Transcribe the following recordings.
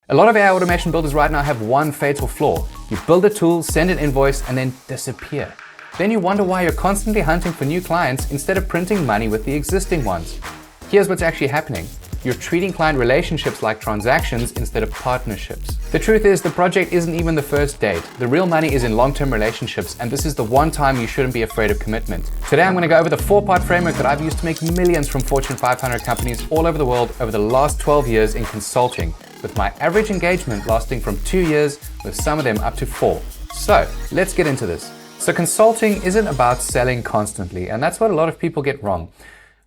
A lot of AI automation builders right now have one fatal flaw. You build a tool, send an invoice, and then disappear. Then you wonder why you're constantly hunting for new clients instead of printing money with the existing ones. Here's what's actually happening. You're treating client relationships like transactions instead of partnerships. The truth is, the project isn't even the first date. The real money is in long-term relationships, and this is the one time you shouldn't be afraid of commitment. Today, I'm going to go over the 4-part framework that I've used to make millions from Fortune 500 companies all over the world over the last 12 years in consulting, with my average engagement lasting from 2 years, with some of them up to 4. So, let's get into this. So consulting isn't about selling constantly, and that's what a lot of people get wrong.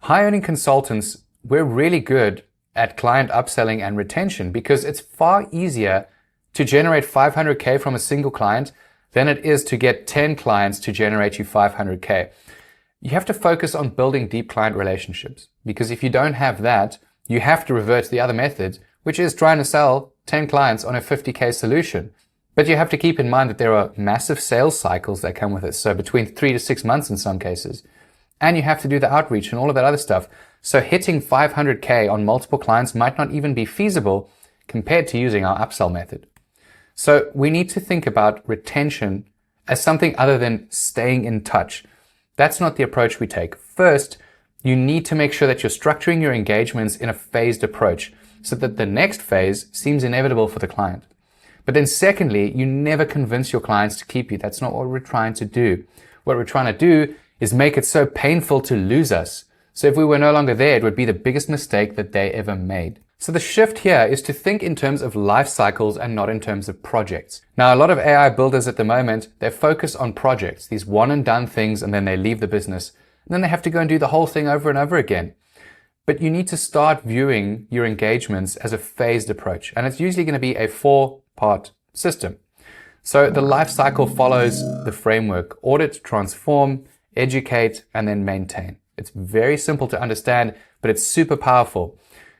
High-earning consultants, we're really good at client upselling and retention because it's far easier to generate 500K from a single client than it is to get 10 clients to generate you 500K. You have to focus on building deep client relationships, because if you don't have that, you have to revert to the other method, which is trying to sell 10 clients on a 50K solution. But you have to keep in mind that there are massive sales cycles that come with it, so between 3 to 6 months in some cases. And you have to do the outreach and all of that other stuff. So hitting 500K on multiple clients might not even be feasible compared to using our upsell method. So we need to think about retention as something other than staying in touch. That's not the approach we take. First, you need to make sure that you're structuring your engagements in a phased approach so that the next phase seems inevitable for the client. But then secondly, you never convince your clients to keep you. That's not what we're trying to do. What we're trying to do is make it so painful to lose us. So if we were no longer there, it would be the biggest mistake that they ever made. So the shift here is to think in terms of life cycles and not in terms of projects. Now, a lot of AI builders at the moment, they focus on projects, these one and done things, and then they leave the business. And then they have to go and do the whole thing over and over again. But you need to start viewing your engagements as a phased approach. And it's usually going to be a 4-part system. So the life cycle follows the framework: audit, transform, educate, and then maintain. It's very simple to understand, but it's super powerful.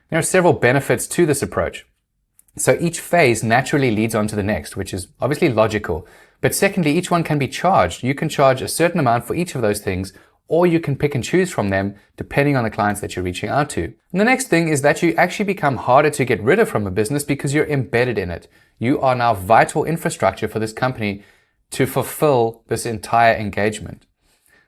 There are several benefits to this approach. So each phase naturally leads on to the next, which is obviously logical. But secondly, each one can be charged. You can charge a certain amount for each of those things, or you can pick and choose from them depending on the clients that you're reaching out to. And the next thing is that you actually become harder to get rid of from a business because you're embedded in it. You are now vital infrastructure for this company to fulfill this entire engagement.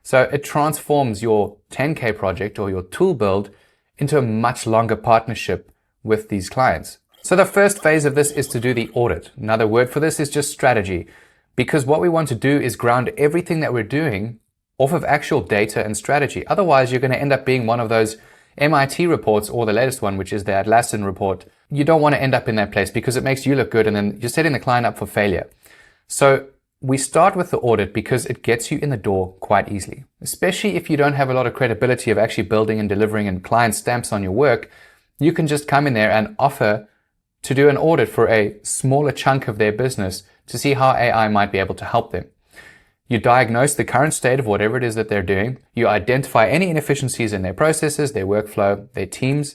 So it transforms your 10K project or your tool build into a much longer partnership with these clients. So the first phase of this is to do the audit. Another word for this is just strategy, because what we want to do is ground everything that we're doing off of actual data and strategy. Otherwise, you're going to end up being one of those MIT reports, or the latest one, which is the Atlassian report. You don't want to end up in that place because it makes you look good and then you're setting the client up for failure. So we start with the audit because it gets you in the door quite easily, especially if you don't have a lot of credibility of actually building and delivering and client stamps on your work. You can just come in there and offer to do an audit for a smaller chunk of their business to see how AI might be able to help them. You diagnose the current state of whatever it is that they're doing. You identify any inefficiencies in their processes, their workflow, their teams,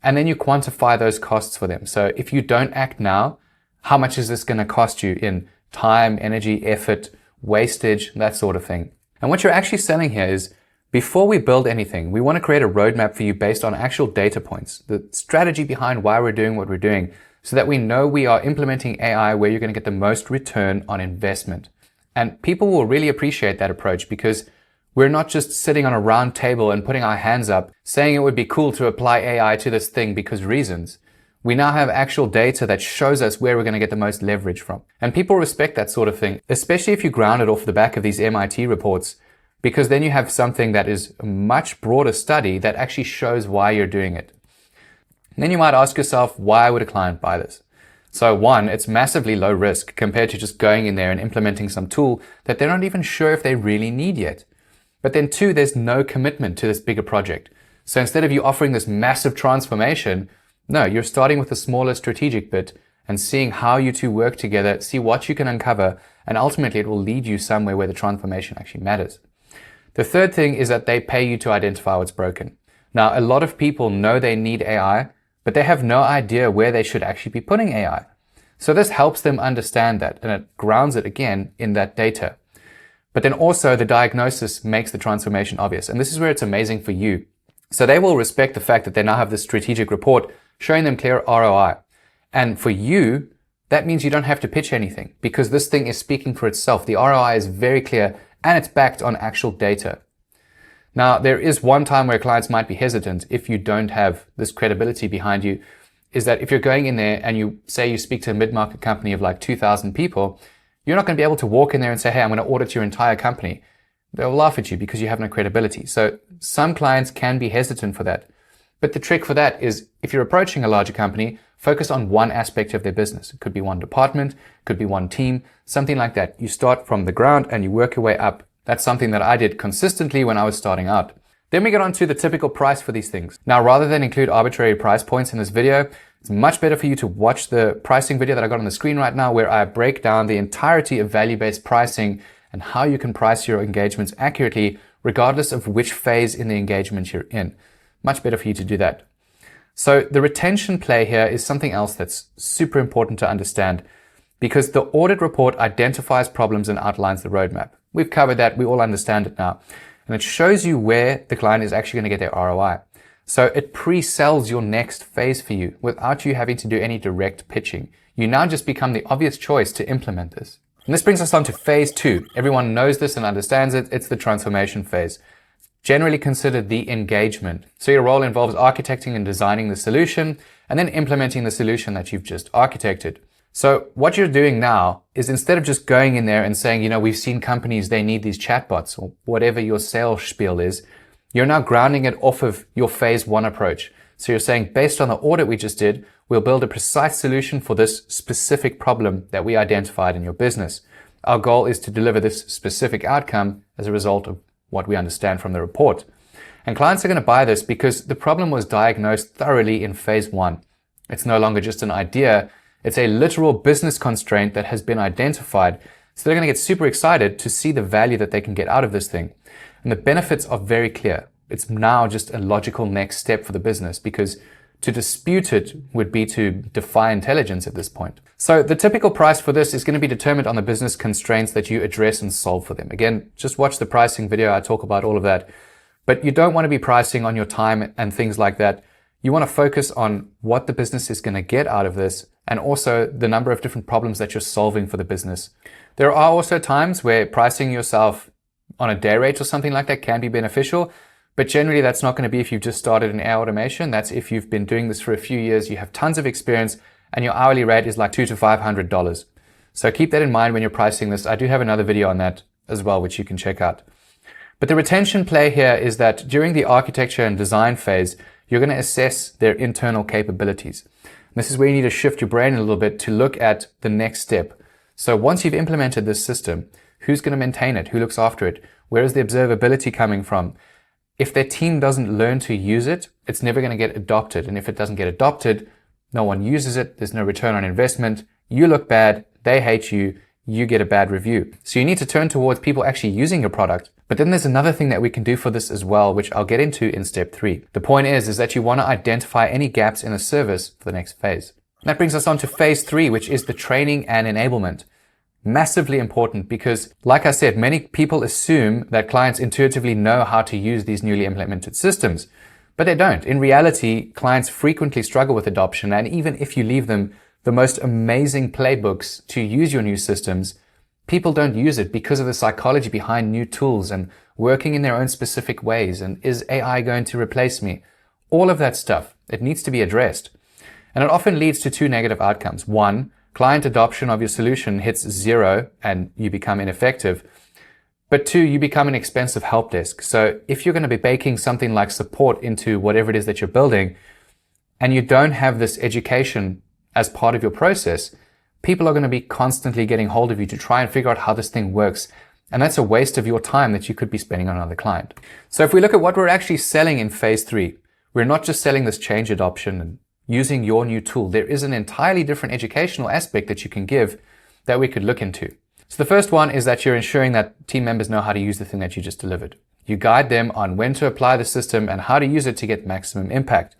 and then you quantify those costs for them. So if you don't act now, how much is this going to cost you in time, energy, effort, wastage, that sort of thing? And what you're actually selling here is, before we build anything, we want to create a roadmap for you based on actual data points, the strategy behind why we're doing what we're doing, so that we know we are implementing AI where you're going to get the most return on investment. And people will really appreciate that approach because we're not just sitting on a round table and putting our hands up saying it would be cool to apply AI to this thing because reasons. We now have actual data that shows us where we're going to get the most leverage from. And people respect that sort of thing, especially if you ground it off the back of these MIT reports, because then you have something that is a much broader study that actually shows why you're doing it. And then you might ask yourself, why would a client buy this? So one, it's massively low risk compared to just going in there and implementing some tool that they're not even sure if they really need yet. But then two, there's no commitment to this bigger project. So instead of you offering this massive transformation, no, you're starting with a smaller strategic bit and seeing how you two work together, see what you can uncover, and ultimately it will lead you somewhere where the transformation actually matters. The third thing is that they pay you to identify what's broken. Now, a lot of people know they need AI, but they have no idea where they should actually be putting AI. So this helps them understand that, and it grounds it again in that data. But then also the diagnosis makes the transformation obvious. And this is where it's amazing for you. So they will respect the fact that they now have this strategic report showing them clear ROI. And for you, that means you don't have to pitch anything because this thing is speaking for itself. The ROI is very clear and it's backed on actual data. Now, there is one time where clients might be hesitant if you don't have this credibility behind you, is that if you're going in there and you say you speak to a mid-market company of like 2,000 people, you're not going to be able to walk in there and say, hey, I'm going to audit your entire company. They'll laugh at you because you have no credibility. So some clients can be hesitant for that. But the trick for that is if you're approaching a larger company, focus on one aspect of their business. It could be one department, it could be one team, something like that. You start from the ground and you work your way up. That's something that I did consistently when I was starting out. Then we get on to the typical price for these things. Now, rather than include arbitrary price points in this video, it's much better for you to watch the pricing video that I got on the screen right now, where I break down the entirety of value-based pricing and how you can price your engagements accurately, regardless of which phase in the engagement you're in. Much better for you to do that. So the retention play here is something else that's super important to understand, because the audit report identifies problems and outlines the roadmap. We've covered that. We all understand it now. And it shows you where the client is actually going to get their ROI. So it pre-sells your next phase for you without you having to do any direct pitching. You now just become the obvious choice to implement this. And this brings us on to phase 2. Everyone knows this and understands it. It's the transformation phase. Generally considered the engagement. So your role involves architecting and designing the solution and then implementing the solution that you've just architected. So what you're doing now is, instead of just going in there and saying, we've seen companies, they need these chatbots or whatever your sales spiel is, you're now grounding it off of your phase 1 approach. So you're saying, based on the audit we just did, we'll build a precise solution for this specific problem that we identified in your business. Our goal is to deliver this specific outcome as a result of what we understand from the report. And clients are going to buy this because the problem was diagnosed thoroughly in phase 1. It's no longer just an idea. It's a literal business constraint that has been identified. So they're going to get super excited to see the value that they can get out of this thing. And the benefits are very clear. It's now just a logical next step for the business, because to dispute it would be to defy intelligence at this point. So the typical price for this is going to be determined on the business constraints that you address and solve for them. Again, just watch the pricing video. I talk about all of that. But you don't want to be pricing on your time and things like that. You want to focus on what the business is going to get out of this, and also the number of different problems that you're solving for the business. There are also times where pricing yourself on a day rate or something like that can be beneficial, but generally that's not going to be if you've just started in AI automation. That's if you've been doing this for a few years, you have tons of experience, and your hourly rate is like $200 to $500. So keep that in mind when you're pricing this. I do have another video on that as well, which you can check out. But the retention play here is that during the architecture and design phase, you're going to assess their internal capabilities. This is where you need to shift your brain a little bit to look at the next step. So once you've implemented this system, who's going to maintain it? Who looks after it? Where is the observability coming from? If their team doesn't learn to use it, it's never going to get adopted. And if it doesn't get adopted, no one uses it. There's no return on investment. You look bad. They hate you. You get a bad review. So you need to turn towards people actually using your product. But then there's another thing that we can do for this as well, which I'll get into in step 3. The point is that you want to identify any gaps in the service for the next phase. That brings us on to phase 3, which is the training and enablement. Massively important because, like I said, many people assume that clients intuitively know how to use these newly implemented systems, but they don't. In reality, clients frequently struggle with adoption, and even if you leave them the most amazing playbooks to use your new systems, people don't use it because of the psychology behind new tools and working in their own specific ways. And is AI going to replace me? All of that stuff, it needs to be addressed. And it often leads to 2 negative outcomes. 1, client adoption of your solution hits 0 and you become ineffective. But 2, you become an expensive help desk. So if you're going to be baking something like support into whatever it is that you're building, and you don't have this education as part of your process, people are going to be constantly getting hold of you to try and figure out how this thing works. And that's a waste of your time that you could be spending on another client. So if we look at what we're actually selling in phase 3, we're not just selling this change adoption and using your new tool. There is an entirely different educational aspect that you can give that we could look into. So the first one is that you're ensuring that team members know how to use the thing that you just delivered. You guide them on when to apply the system and how to use it to get maximum impact.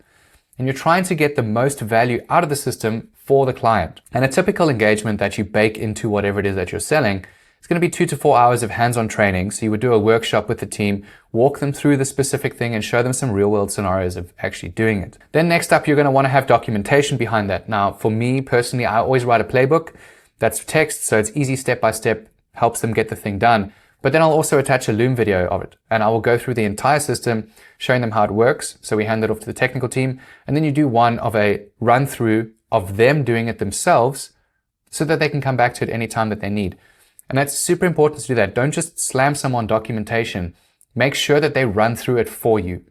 And you're trying to get the most value out of the system for the client. And a typical engagement that you bake into whatever it is that you're selling is It's going to be 2 to 4 hours of hands-on training. So you would do a workshop with the team, walk them through the specific thing and show them some real-world scenarios of actually doing it. Then next up, you're going to want to have documentation behind that. Now, for me personally, I always write a playbook that's text, so it's easy step by step, helps them get the thing done. But then I'll also attach a Loom video of it, and I will go through the entire system, showing them how it works. So we hand it off to the technical team, and then you do one of a run through of them doing it themselves so that they can come back to it any time that they need. And that's super important to do that. Don't just slam someone documentation. Make sure that they run through it for you.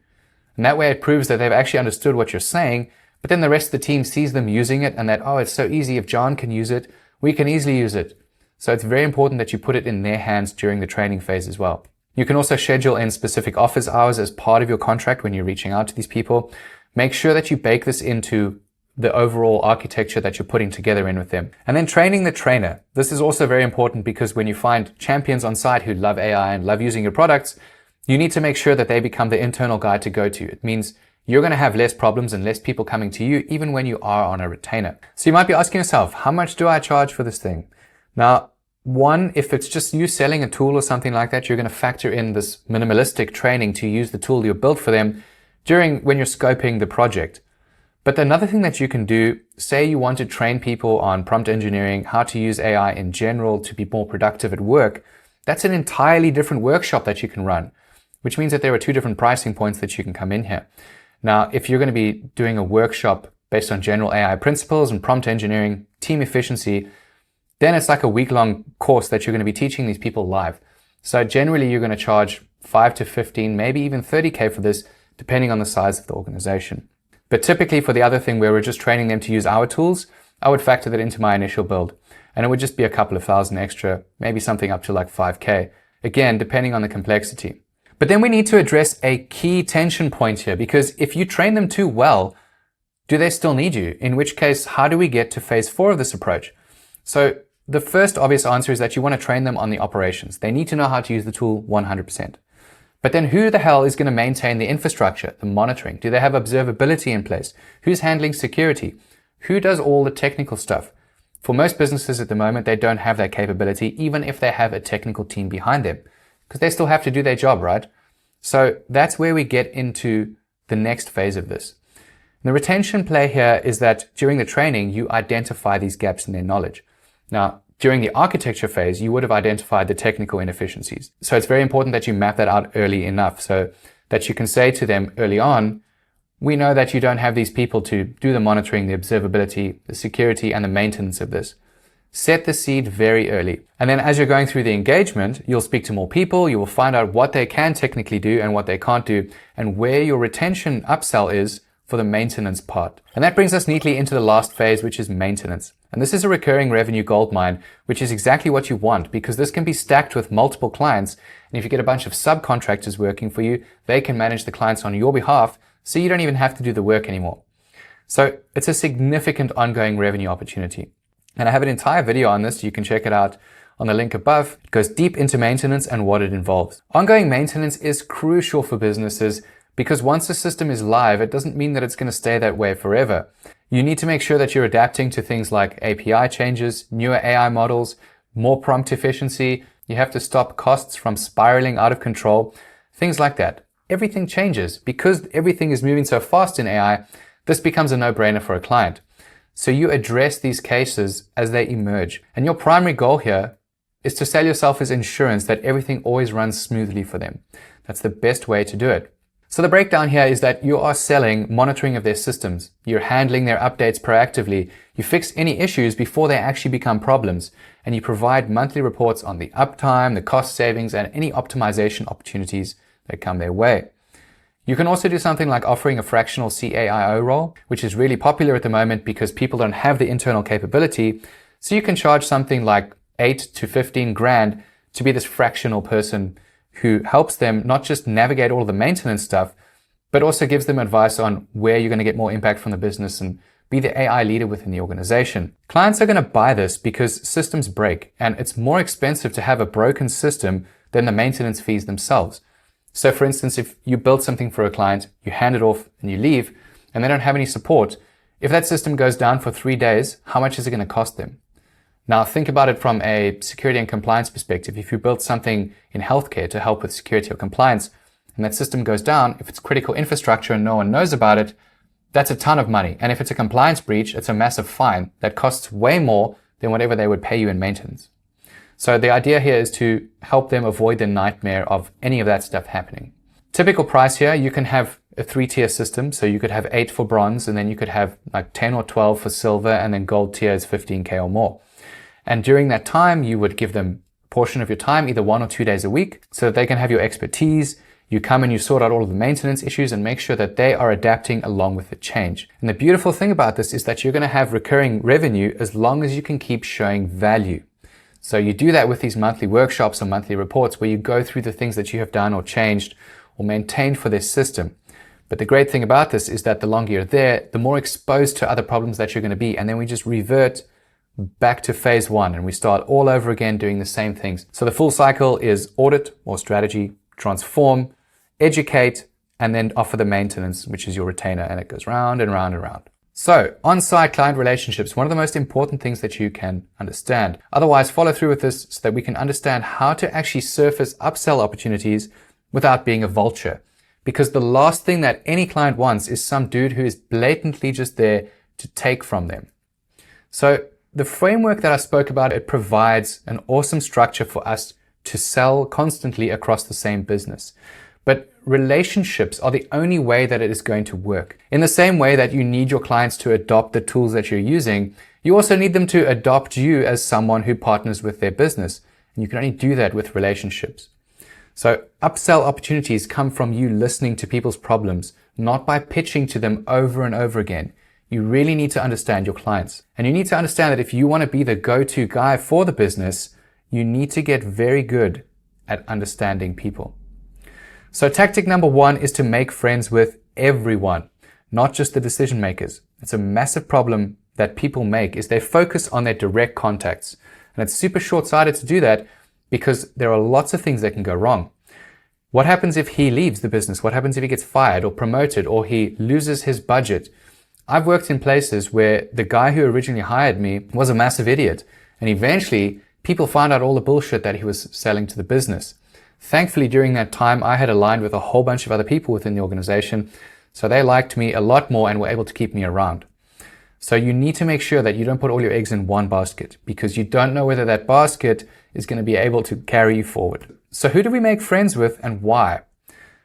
And that way it proves that they've actually understood what you're saying, but then the rest of the team sees them using it and that, oh, it's so easy. If John can use it, we can easily use it. So it's very important that you put it in their hands during the training phase as well. You can also schedule in specific office hours as part of your contract when you're reaching out to these people. Make sure that you bake this into the overall architecture that you're putting together in with them. And then training the trainer. This is also very important because when you find champions on site who love AI and love using your products, you need to make sure that they become the internal guy to go to. It means you're going to have less problems and less people coming to you even when you are on a retainer. So you might be asking yourself, how much do I charge for this thing? Now, one, if it's just you selling a tool or something like that, you're going to factor in this minimalistic training to use the tool you built for them when you're scoping the project. But another thing that you can do, say you want to train people on prompt engineering, how to use AI in general to be more productive at work, that's an entirely different workshop that you can run, which means that there are 2 different pricing points that you can come in here. Now, if you're going to be doing a workshop based on general AI principles and prompt engineering, team efficiency, then it's like a week-long course that you're going to be teaching these people live. So generally, you're going to charge 5 to 15, maybe even 30K for this, depending on the size of the organization. But typically for the other thing where we're just training them to use our tools, I would factor that into my initial build. And it would just be a couple of thousand extra, maybe something up to like 5K. Again, depending on the complexity. But then we need to address a key tension point here, because if you train them too well, do they still need you? In which case, how do we get to phase 4 of this approach? So the first obvious answer is that you want to train them on the operations. They need to know how to use the tool 100%. But then who the hell is going to maintain the infrastructure, the monitoring? Do they have observability in place? Who's handling security? Who does all the technical stuff? For most businesses at the moment, they don't have that capability, even if they have a technical team behind them, because they still have to do their job, right? So that's where we get into the next phase of this. And the retention play here is that during the training, you identify these gaps in their knowledge. Now, during the architecture phase, you would have identified the technical inefficiencies. So it's very important that you map that out early enough so that you can say to them early on, we know that you don't have these people to do the monitoring, the observability, the security, and the maintenance of this. Set the seed very early. And then as you're going through the engagement, you'll speak to more people, you will find out what they can technically do and what they can't do, and where your retention upsell is for the maintenance part. And that brings us neatly into the last phase, which is maintenance. And this is a recurring revenue goldmine, which is exactly what you want, because this can be stacked with multiple clients. And if you get a bunch of subcontractors working for you, they can manage the clients on your behalf, so you don't even have to do the work anymore. So it's a significant ongoing revenue opportunity. And I have an entire video on this. You can check it out on the link above. It goes deep into maintenance and what it involves. Ongoing maintenance is crucial for businesses because once the system is live, it doesn't mean that it's going to stay that way forever. You need to make sure that you're adapting to things like API changes, newer AI models, more prompt efficiency. You have to stop costs from spiraling out of control, things like that. Everything changes. Because everything is moving so fast in AI, this becomes a no-brainer for a client. So you address these cases as they emerge. And your primary goal here is to sell yourself as insurance that everything always runs smoothly for them. That's the best way to do it. So the breakdown here is that you are selling monitoring of their systems. You're handling their updates proactively. You fix any issues before they actually become problems. And you provide monthly reports on the uptime, the cost savings, and any optimization opportunities that come their way. You can also do something like offering a fractional CAIO role, which is really popular at the moment because people don't have the internal capability. So you can charge something like 8 to 15 grand to be this fractional person who helps them not just navigate all of the maintenance stuff, but also gives them advice on where you're going to get more impact from the business and be the AI leader within the organization. Clients are going to buy this because systems break, and it's more expensive to have a broken system than the maintenance fees themselves. So for instance, if you build something for a client, you hand it off and you leave, and they don't have any support, if that system goes down for 3 days, how much is it going to cost them? Now think about it from a security and compliance perspective. If you build something in healthcare to help with security or compliance, and that system goes down, if it's critical infrastructure and no one knows about it, that's a ton of money. And if it's a compliance breach, it's a massive fine that costs way more than whatever they would pay you in maintenance. So the idea here is to help them avoid the nightmare of any of that stuff happening. Typical price here, you can have a 3-tier system. So you could have 8 for bronze, and then you could have like 10 or 12 for silver, and then gold tier is 15K or more. And during that time, you would give them a portion of your time, either 1 or 2 days a week, so that they can have your expertise. You come and you sort out all of the maintenance issues and make sure that they are adapting along with the change. And the beautiful thing about this is that you're going to have recurring revenue as long as you can keep showing value. So you do that with these monthly workshops or monthly reports where you go through the things that you have done or changed or maintained for this system. But the great thing about this is that the longer you're there, the more exposed to other problems that you're going to be. And then we just revert back to phase 1 and we start all over again doing the same things. So the full cycle is audit or strategy, transform, educate, and then offer the maintenance, which is your retainer, and it goes round and round and round. So on-site client relationships, one of the most important things that you can understand. Otherwise, follow through with this so that we can understand how to actually surface upsell opportunities without being a vulture. Because the last thing that any client wants is some dude who is blatantly just there to take from them. So the framework that I spoke about, it provides an awesome structure for us to sell constantly across the same business. But relationships are the only way that it is going to work. In the same way that you need your clients to adopt the tools that you're using, you also need them to adopt you as someone who partners with their business. And you can only do that with relationships. So upsell opportunities come from you listening to people's problems, not by pitching to them over and over again. You really need to understand your clients. And you need to understand that if you want to be the go-to guy for the business, you need to get very good at understanding people. So tactic number 1 is to make friends with everyone, not just the decision makers. It's a massive problem that people make is they focus on their direct contacts. And it's super short-sighted to do that because there are lots of things that can go wrong. What happens if he leaves the business? What happens if he gets fired or promoted or he loses his budget? I've worked in places where the guy who originally hired me was a massive idiot. And eventually people found out all the bullshit that he was selling to the business. Thankfully, during that time, I had aligned with a whole bunch of other people within the organization, so they liked me a lot more and were able to keep me around. So you need to make sure that you don't put all your eggs in one basket because you don't know whether that basket is going to be able to carry you forward. So who do we make friends with and why?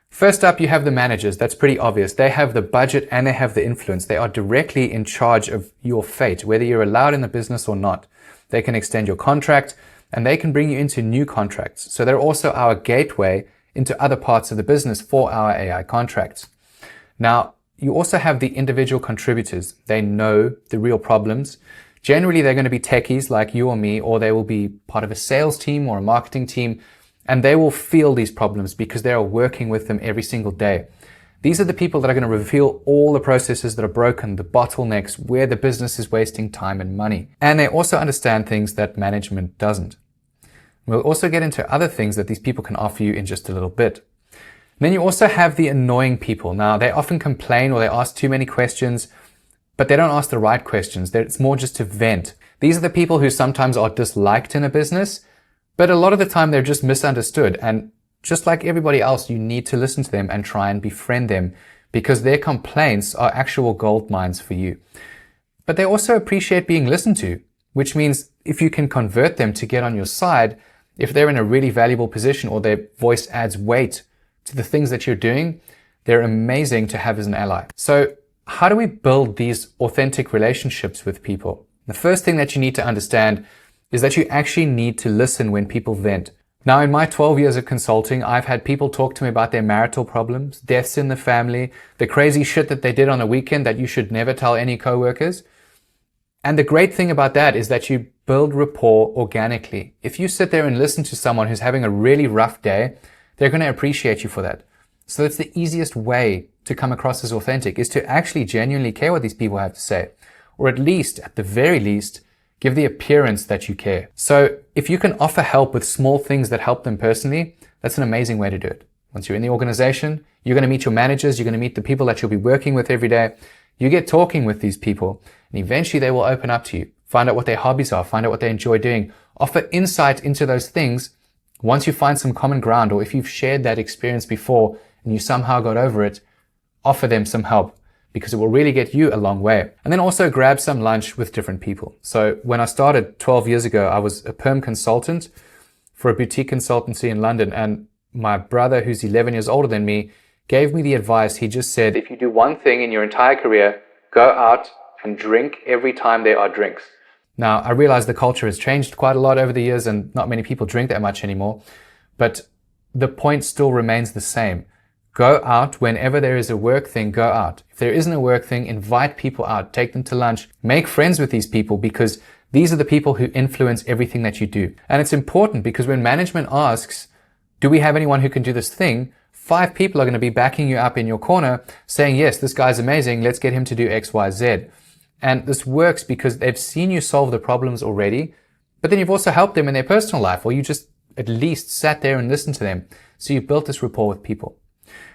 First up, you have the managers. That's pretty obvious. They have the budget and they have the influence. They are directly in charge of your fate, whether you're allowed in the business or not. They can extend your contract, and they can bring you into new contracts. So they're also our gateway into other parts of the business for our AI contracts. Now, you also have the individual contributors. They know the real problems. Generally, they're going to be techies like you or me, or they will be part of a sales team or a marketing team, and they will feel these problems because they are working with them every single day. These are the people that are going to reveal all the processes that are broken, the bottlenecks, where the business is wasting time and money. And they also understand things that management doesn't. We'll also get into other things that these people can offer you in just a little bit. And then you also have the annoying people. Now, they often complain or they ask too many questions, but they don't ask the right questions. It's more just to vent. These are the people who sometimes are disliked in a business, but a lot of the time they're just misunderstood. And just like everybody else, you need to listen to them and try and befriend them because their complaints are actual gold mines for you. But they also appreciate being listened to, which means if you can convert them to get on your side, if they're in a really valuable position or their voice adds weight to the things that you're doing, they're amazing to have as an ally. So how do we build these authentic relationships with people? The first thing that you need to understand is that you actually need to listen when people vent. Now, in my 12 years of consulting, I've had people talk to me about their marital problems, deaths in the family, the crazy shit that they did on a weekend that you should never tell any coworkers. And the great thing about that is that you build rapport organically. If you sit there and listen to someone who's having a really rough day, they're going to appreciate you for that. So it's the easiest way to come across as authentic is to actually genuinely care what these people have to say. Or at least, at the very least, give the appearance that you care. So if you can offer help with small things that help them personally, that's an amazing way to do it. Once you're in the organization, you're going to meet your managers, you're going to meet the people that you'll be working with every day. You get talking with these people, and eventually they will open up to you. find out what their hobbies are, find out what they enjoy doing, offer insight into those things. Once you find some common ground, or if you've shared that experience before and you somehow got over it, offer them some help, because it will really get you a long way. And then also grab some lunch with different people. So when I started 12 years ago, I was a perm consultant for a boutique consultancy in London, and my brother, who's 11 years older than me, gave me the advice. He just said, if you do one thing in your entire career, go out and drink every time there are drinks. Now, I realize the culture has changed quite a lot over the years and not many people drink that much anymore, but the point still remains the same. Go out whenever there is a work thing, go out. If there isn't a work thing, invite people out, take them to lunch, make friends with these people, because these are the people who influence everything that you do. And it's important because when management asks, do we have anyone who can do this thing? 5 people are going to be backing you up in your corner saying, yes, this guy's amazing. Let's get him to do X, Y, Z. And this works because they've seen you solve the problems already, but then you've also helped them in their personal life, or you just at least sat there and listened to them. So you've built this rapport with people.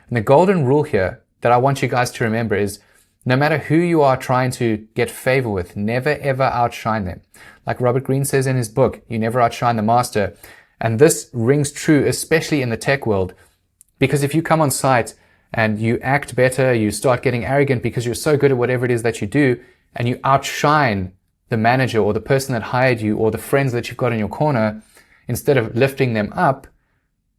And the golden rule here that I want you guys to remember is, no matter who you are trying to get favor with, never ever outshine them. Like Robert Greene says in his book, you never outshine the master. And this rings true, especially in the tech world, because if you come on site and you act better, you start getting arrogant because you're so good at whatever it is that you do, and you outshine the manager or the person that hired you or the friends that you've got in your corner, instead of lifting them up,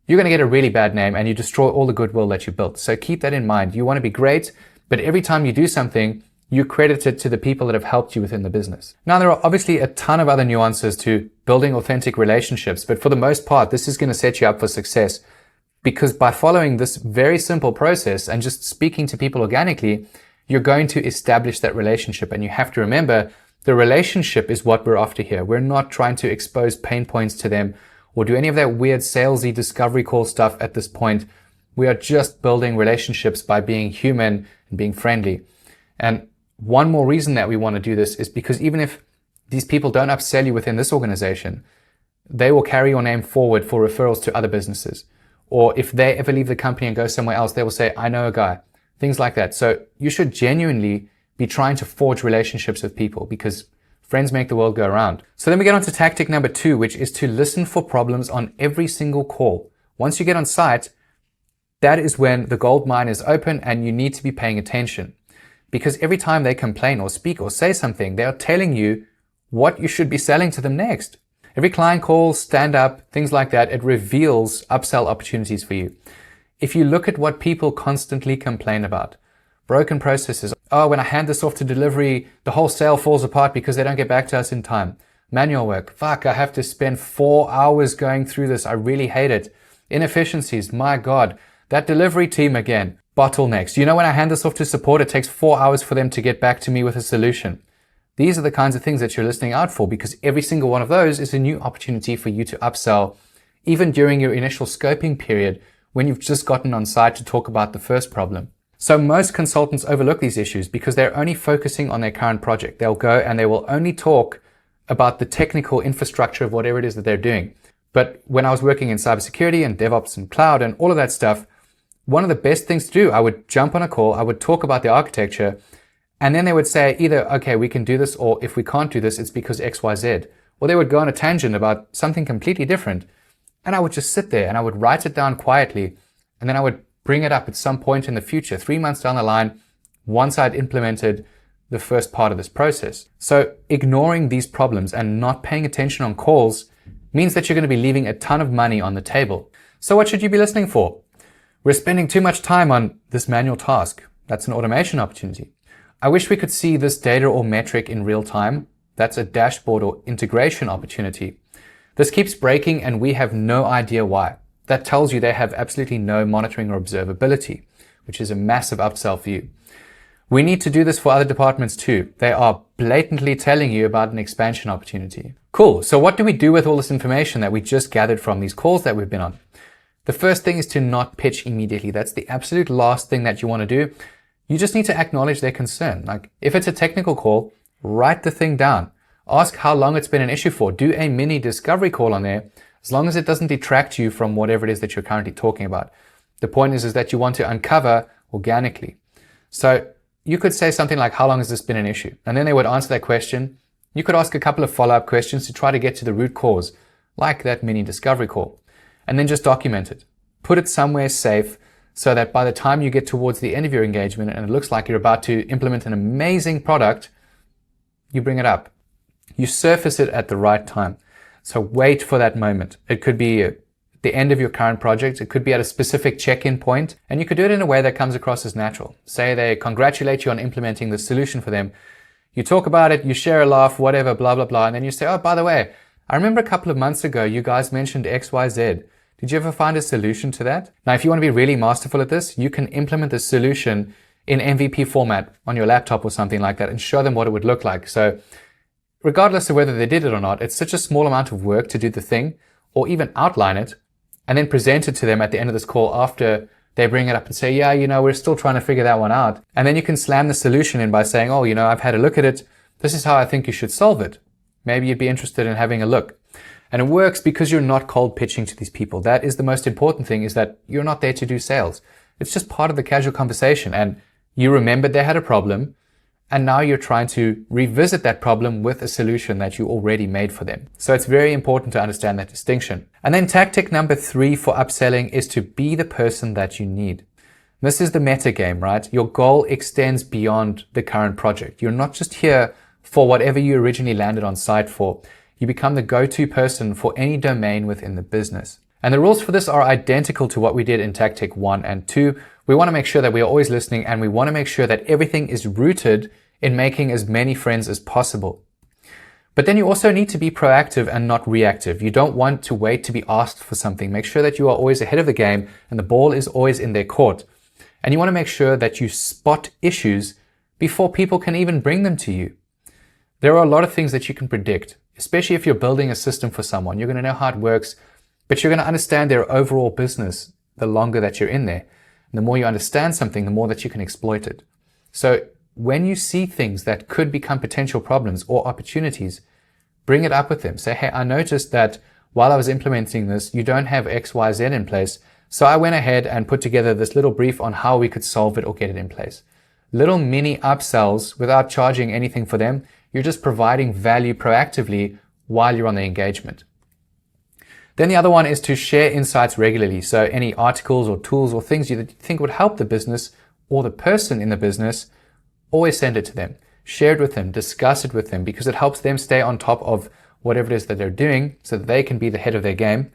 you're going to get a really bad name and you destroy all the goodwill that you built. So keep that in mind. You want to be great, but every time you do something, you credit it to the people that have helped you within the business. Now, there are obviously a ton of other nuances to building authentic relationships, but for the most part, this is going to set you up for success, because by following this very simple process and just speaking to people organically, you're going to establish that relationship. And you have to remember, the relationship is what we're after here. We're not trying to expose pain points to them or do any of that weird salesy discovery call stuff at this point. We are just building relationships by being human and being friendly. And one more reason that we want to do this is because even if these people don't upsell you within this organization, they will carry your name forward for referrals to other businesses. Or if they ever leave the company and go somewhere else, they will say, I know a guy. Things like that. So you should genuinely be trying to forge relationships with people, because friends make the world go around. So then we get on to tactic number 2, which is to listen for problems on every single call. Once you get on site, that is when the gold mine is open and you need to be paying attention. Because every time they complain or speak or say something, they are telling you what you should be selling to them next. Every client call, stand up, things like that, it reveals upsell opportunities for you. If you look at what people constantly complain about, broken processes. Oh, when I hand this off to delivery, the whole sale falls apart because they don't get back to us in time. Manual work. Fuck, I have to spend 4 hours going through this. I really hate it. Inefficiencies. My God. That delivery team again. Bottlenecks. You know, when I hand this off to support, it takes 4 hours for them to get back to me with a solution. These are the kinds of things that you're listening out for, because every single one of those is a new opportunity for you to upsell, even during your initial scoping period, when you've just gotten on site to talk about the first problem. So most consultants overlook these issues because they're only focusing on their current project. They'll go and they will only talk about the technical infrastructure of whatever it is that they're doing. But when I was working in cybersecurity and DevOps and cloud and all of that stuff, one of the best things to do, I would jump on a call, I would talk about the architecture, and then they would say either, okay, we can do this, or if we can't do this, it's because X, Y, Z. Or they would go on a tangent about something completely different. And I would just sit there and I would write it down quietly, and then I would bring it up at some point in the future, 3 months down the line, once I'd implemented the first part of this process. So ignoring these problems and not paying attention on calls means that you're going to be leaving a ton of money on the table. So what should you be listening for? We're spending too much time on this manual task. That's an automation opportunity. I wish we could see this data or metric in real time. That's a dashboard or integration opportunity. This keeps breaking and we have no idea why. That tells you they have absolutely no monitoring or observability, which is a massive upsell for you. We need to do this for other departments too. They are blatantly telling you about an expansion opportunity. Cool. So what do we do with all this information that we just gathered from these calls that we've been on? The first thing is to not pitch immediately. That's the absolute last thing that you want to do. You just need to acknowledge their concern. Like if it's a technical call, write the thing down. Ask how long it's been an issue for. Do a mini discovery call on there, as long as it doesn't detract you from whatever it is that you're currently talking about. The point is that you want to uncover organically. So you could say something like, how long has this been an issue? And then they would answer that question. You could ask a couple of follow-up questions to try to get to the root cause, like that mini discovery call, and then just document it. Put it somewhere safe so that by the time you get towards the end of your engagement and it looks like you're about to implement an amazing product, you bring it up. You surface it at the right time. So wait for that moment. It could be at the end of your current project. It could be at a specific check-in point, and you could do it in a way that comes across as natural. Say they congratulate you on implementing the solution for them. You talk about it, you share a laugh, whatever, blah, blah, blah. And then you say, oh, by the way, I remember a couple of months ago, you guys mentioned XYZ. Did you ever find a solution to that? Now, if you want to be really masterful at this, you can implement the solution in MVP format on your laptop or something like that and show them what it would look like. So regardless of whether they did it or not, it's such a small amount of work to do the thing or even outline it and then present it to them at the end of this call after they bring it up and say, yeah, we're still trying to figure that one out. And then you can slam the solution in by saying, oh, I've had a look at it. This is how I think you should solve it. Maybe you'd be interested in having a look. And it works because you're not cold pitching to these people. That is the most important thing, is that you're not there to do sales. It's just part of the casual conversation. And you remembered they had a problem. And now you're trying to revisit that problem with a solution that you already made for them. So it's very important to understand that distinction. And then tactic number 3 for upselling is to be the person that you need. This is the meta game, right? Your goal extends beyond the current project. You're not just here for whatever you originally landed on site for. You become the go-to person for any domain within the business. And the rules for this are identical to what we did in tactic 1 and 2. We want to make sure that we are always listening, and we want to make sure that everything is rooted in making as many friends as possible. But then you also need to be proactive and not reactive. You don't want to wait to be asked for something. Make sure that you are always ahead of the game and the ball is always in their court. And you want to make sure that you spot issues before people can even bring them to you. There are a lot of things that you can predict, especially if you're building a system for someone. You're going to know how it works, but you're going to understand their overall business the longer that you're in there. And the more you understand something, the more that you can exploit it. So when you see things that could become potential problems or opportunities, bring it up with them. Say, hey, I noticed that while I was implementing this, you don't have XYZ in place. So I went ahead and put together this little brief on how we could solve it or get it in place. Little mini upsells without charging anything for them. You're just providing value proactively while you're on the engagement. Then the other one is to share insights regularly. So any articles or tools or things you think would help the business or the person in the business, always send it to them. Share it with them, discuss it with them, because it helps them stay on top of whatever it is that they're doing so that they can be the head of their game.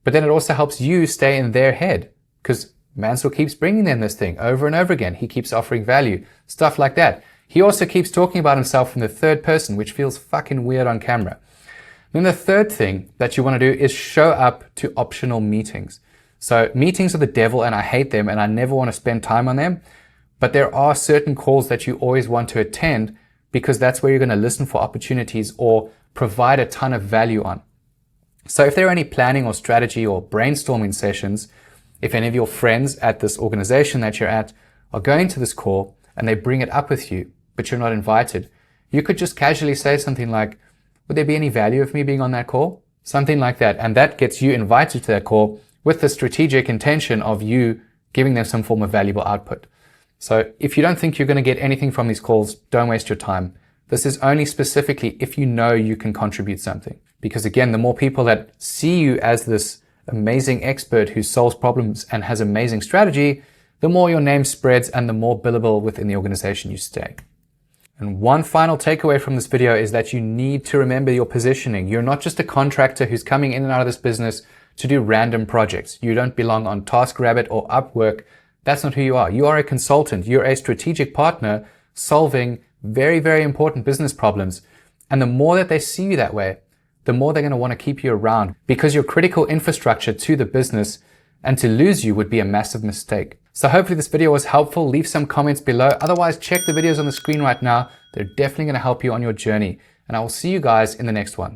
But then it also helps you stay in their head, because Mansell keeps bringing them this thing over and over again. He keeps offering value, stuff like that. He also keeps talking about himself in the third person, which feels fucking weird on camera. Then the third thing that you want to do is show up to optional meetings. So meetings are the devil and I hate them and I never want to spend time on them. But there are certain calls that you always want to attend because that's where you're going to listen for opportunities or provide a ton of value on. So if there are any planning or strategy or brainstorming sessions, if any of your friends at this organization that you're at are going to this call and they bring it up with you, but you're not invited, you could just casually say something like, would there be any value of me being on that call? Something like that. And that gets you invited to that call with the strategic intention of you giving them some form of valuable output. So if you don't think you're going to get anything from these calls, don't waste your time. This is only specifically if you know you can contribute something. Because again, the more people that see you as this amazing expert who solves problems and has amazing strategy, the more your name spreads and the more billable within the organization you stay. And one final takeaway from this video is that you need to remember your positioning. You're not just a contractor who's coming in and out of this business to do random projects. You don't belong on TaskRabbit or Upwork. That's not who you are. You are a consultant. You're a strategic partner solving very, very important business problems. And the more that they see you that way, the more they're going to want to keep you around because you're critical infrastructure to the business, and to lose you would be a massive mistake. So hopefully this video was helpful. Leave some comments below. Otherwise, check the videos on the screen right now. They're definitely going to help you on your journey. And I will see you guys in the next one.